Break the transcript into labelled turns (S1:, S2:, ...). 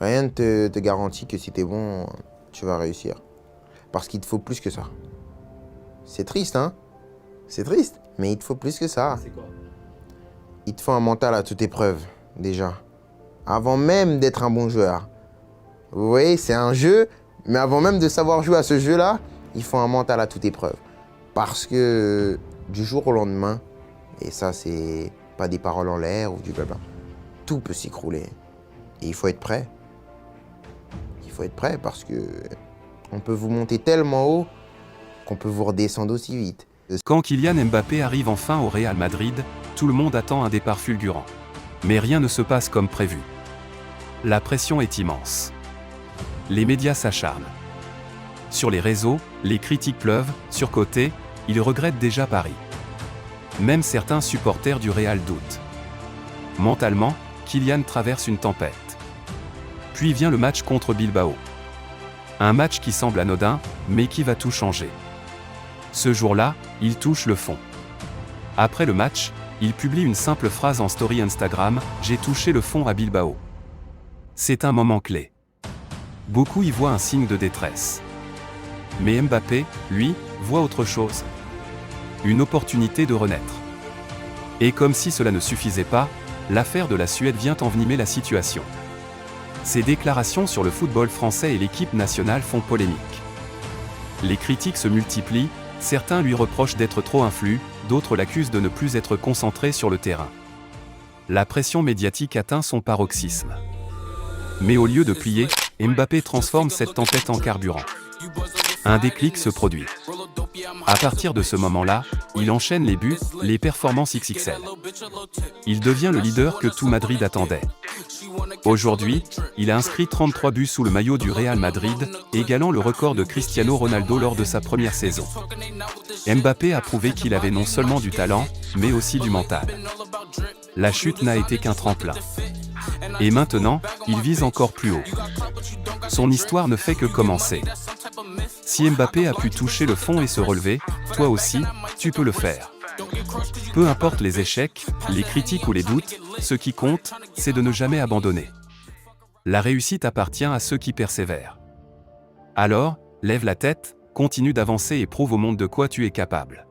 S1: Rien ne te garantit que si t'es bon, tu vas réussir. Parce qu'il te faut plus que ça. C'est triste, hein? C'est triste, mais il te faut plus que ça.
S2: C'est quoi?
S1: Il te faut un mental à toute épreuve, déjà. Avant même d'être un bon joueur. Vous voyez, c'est un jeu, mais avant même de savoir jouer à ce jeu-là, il faut un mental à toute épreuve. Parce que du jour au lendemain, et ça, c'est pas des paroles en l'air ou du blabla, tout peut s'écrouler. Et il faut être prêt. Il faut être prêt parce que on peut vous monter tellement haut qu'on peut vous redescendre aussi vite.
S3: Quand Kylian Mbappé arrive enfin au Real Madrid, tout le monde attend un départ fulgurant. Mais rien ne se passe comme prévu. La pression est immense. Les médias s'acharnent. Sur les réseaux, les critiques pleuvent, surcotés, ils regrettent déjà Paris. Même certains supporters du Real doutent. Mentalement, Kylian traverse une tempête. Puis vient le match contre Bilbao. Un match qui semble anodin, mais qui va tout changer. Ce jour-là, il touche le fond. Après le match, il publie une simple phrase en story Instagram, « J'ai touché le fond à Bilbao ». C'est un moment clé. Beaucoup y voient un signe de détresse. Mais Mbappé, lui, voit autre chose. Une opportunité de renaître. Et comme si cela ne suffisait pas, l'affaire de la Suède vient envenimer la situation. Ses déclarations sur le football français et l'équipe nationale font polémique. Les critiques se multiplient, certains lui reprochent d'être trop influent, d'autres l'accusent de ne plus être concentré sur le terrain. La pression médiatique atteint son paroxysme. Mais au lieu de plier, Mbappé transforme cette tempête en carburant. Un déclic se produit. À partir de ce moment-là, il enchaîne les buts, les performances XXL. Il devient le leader que tout Madrid attendait. Aujourd'hui, il a inscrit 33 buts sous le maillot du Real Madrid, égalant le record de Cristiano Ronaldo lors de sa première saison. Mbappé a prouvé qu'il avait non seulement du talent, mais aussi du mental. La chute n'a été qu'un tremplin. Et maintenant, il vise encore plus haut. Son histoire ne fait que commencer. Si Mbappé a pu toucher le fond et se relever, toi aussi, tu peux le faire. Peu importe les échecs, les critiques ou les doutes, ce qui compte, c'est de ne jamais abandonner. La réussite appartient à ceux qui persévèrent. Alors, lève la tête, continue d'avancer et prouve au monde de quoi tu es capable.